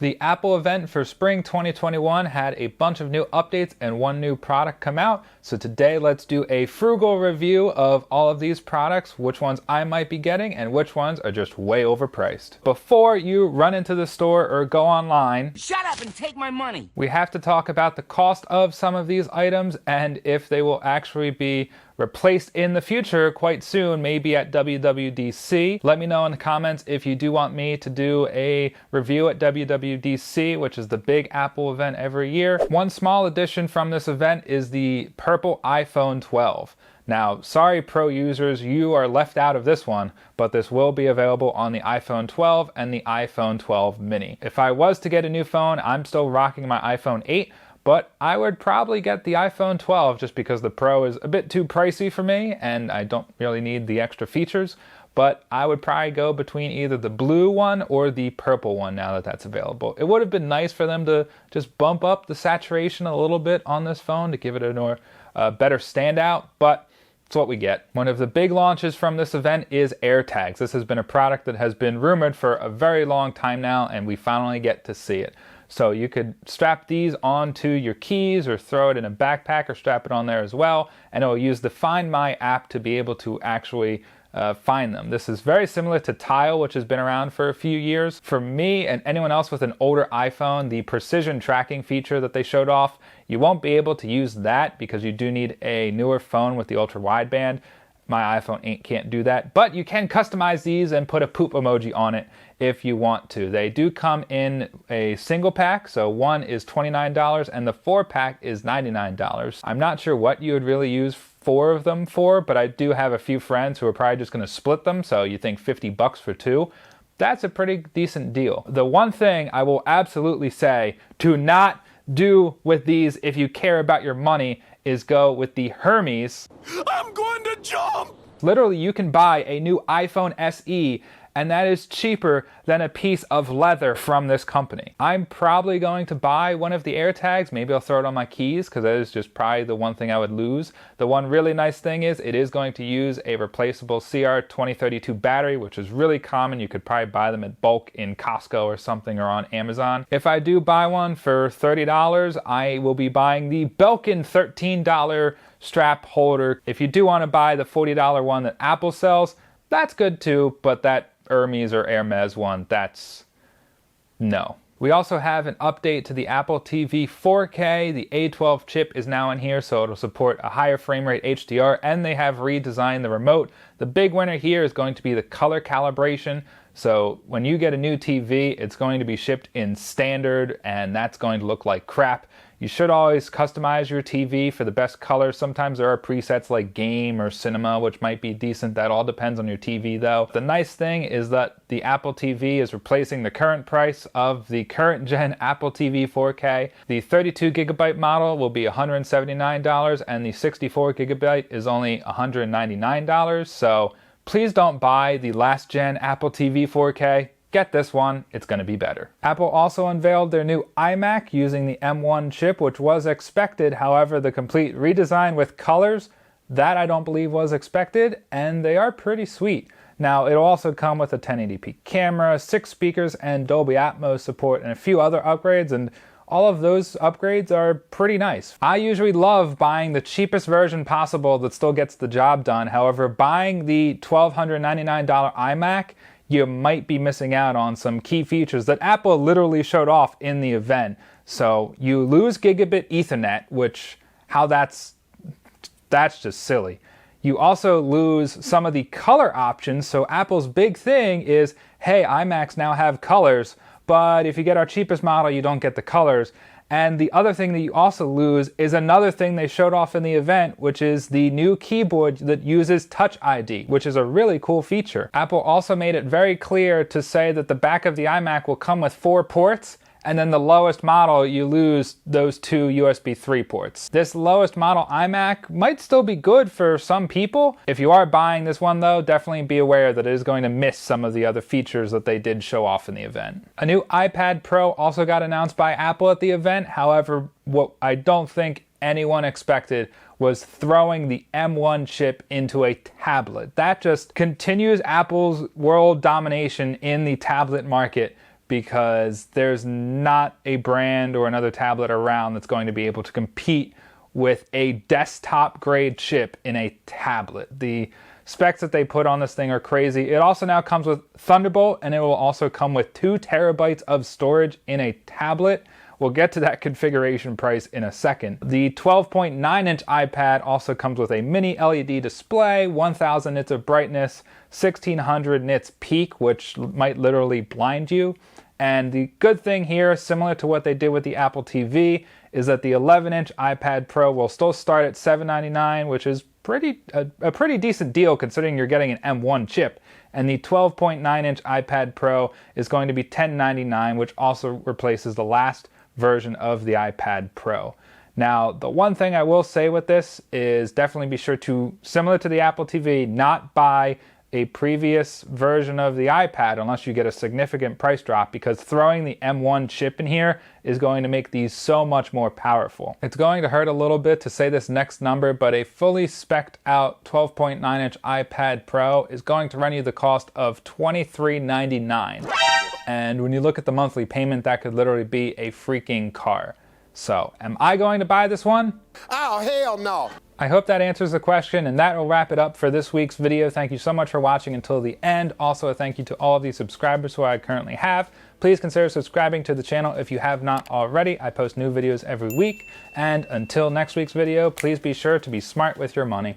The Apple event for spring 2021 had a bunch of new updates and one new product come out. So today let's do a frugal review of all of these products, which ones I might be getting and which ones are just way overpriced. Before you run into the store or go online, shut up and take my money. We have to talk about the cost of some of these items and if they will actually be replaced in the future quite soon, maybe at WWDC. Let me know in the comments if you do want me to do a review at WWDC, which is the big Apple event every year. One small addition from this event is the purple iPhone 12. Now, sorry Pro users, you are left out of this one, but this will be available on the iPhone 12 and the iPhone 12 mini. If I was to get a new phone, I'm still rocking my iPhone 8, but I would probably get the iPhone 12 just because the Pro is a bit too pricey for me and I don't really need the extra features. But I would probably go between either the blue one or the purple one now that that's available. It would have been nice for them to just bump up the saturation a little bit on this phone to give it a more better standout, but it's what we get. One of the big launches from this event is AirTags. This has been a product that has been rumored for a very long time now and we finally get to see it. So you could strap these onto your keys or throw it in a backpack or strap it on there as well, and it will use the Find My app to be able to actually find them. This is very similar to Tile, which has been around for a few years. For me and anyone else with an older iPhone, the precision tracking feature that they showed off, you won't be able to use that because you do need a newer phone with the ultra wideband. My iPhone 8 can't do that, but you can customize these and put a poop emoji on it if you want to. They do come in a single pack, so one is $29 and the 4-pack is $99. I'm not sure what you would really use 4 of them for, but I do have a few friends who are probably just going to split them, so you think $50 for 2. That's a pretty decent deal. The one thing I will absolutely say, do not do with these if you care about your money, is go with the Hermes. I'm going to jump! Literally, you can buy a new iPhone SE and that is cheaper than a piece of leather from this company. I'm probably going to buy one of the AirTags. Maybe I'll throw it on my keys because that is just probably the one thing I would lose. The one really nice thing is it is going to use a replaceable CR2032 battery, which is really common. You could probably buy them at bulk in Costco or something or on Amazon. If I do buy one for $30, I will be buying the Belkin $13 strap holder. If you do want to buy the $40 one that Apple sells, that's good too, but that Hermes or Hermes one, that's no. We also have an update to the Apple TV 4K. The A12 chip is now in here, so it'll support a higher frame rate HDR, and they have redesigned the remote. The big winner here is going to be the color calibration. So when you get a new TV, it's going to be shipped in standard, and that's going to look like crap. You should always customize your TV for the best color. Sometimes there are presets like game or cinema, which might be decent. That all depends on your TV though. The nice thing is that the Apple TV is replacing the current price of the current gen Apple TV 4K. The 32 gigabyte model will be $179 and the 64 gigabyte is only $199. So please don't buy the last gen Apple TV 4K. Get this one, it's going to be better. Apple also unveiled their new iMac using the M1 chip, which was expected. However, the complete redesign with colors, that I don't believe was expected, and they are pretty sweet. Now, it'll also come with a 1080p camera, 6 speakers, and Dolby Atmos support, and a few other upgrades, and all of those upgrades are pretty nice. I usually love buying the cheapest version possible that still gets the job done. However, buying the $1,299 iMac, you might be missing out on some key features that Apple literally showed off in the event. So you lose gigabit Ethernet, which that's just silly. You also lose some of the color options. So Apple's big thing is, hey, iMacs now have colors, but if you get our cheapest model, you don't get the colors. And the other thing that you also lose is another thing they showed off in the event, which is the new keyboard that uses Touch ID, which is a really cool feature. Apple also made it very clear to say that the back of the iMac will come with 4 ports, and then the lowest model, you lose those 2 USB 3 ports. This lowest model iMac might still be good for some people. If you are buying this one though, definitely be aware that it is going to miss some of the other features that they did show off in the event. A new iPad Pro also got announced by Apple at the event. However, what I don't think anyone expected was throwing the M1 chip into a tablet. That just continues Apple's world domination in the tablet market because there's not a brand or another tablet around that's going to be able to compete with a desktop grade chip in a tablet. The specs that they put on this thing are crazy. It also now comes with Thunderbolt, and it will also come with 2 terabytes of storage in a tablet. We'll get to that configuration price in a second. The 12.9-inch iPad also comes with a mini LED display, 1000 nits of brightness, 1600 nits peak, which might literally blind you. And the good thing here, similar to what they did with the Apple TV, is that the 11-inch iPad Pro will still start at $799, which is a pretty decent deal considering you're getting an M1 chip. And the 12.9-inch iPad Pro is going to be $1099, which also replaces the last version of the iPad Pro. Now, the one thing I will say with this is definitely be sure to, similar to the Apple TV, not buy a previous version of the iPad unless you get a significant price drop, because throwing the M1 chip in here is going to make these so much more powerful. It's going to hurt a little bit to say this next number, but a fully spec'd out 12.9-inch iPad Pro is going to run you the cost of $23.99. And when you look at the monthly payment, that could literally be a freaking car. So, am I going to buy this one? Oh, hell no. I hope that answers the question, and that will wrap it up for this week's video. Thank you so much for watching until the end. Also, a thank you to all of the subscribers who I currently have. Please consider subscribing to the channel if you have not already. I post new videos every week. And until next week's video, please be sure to be smart with your money.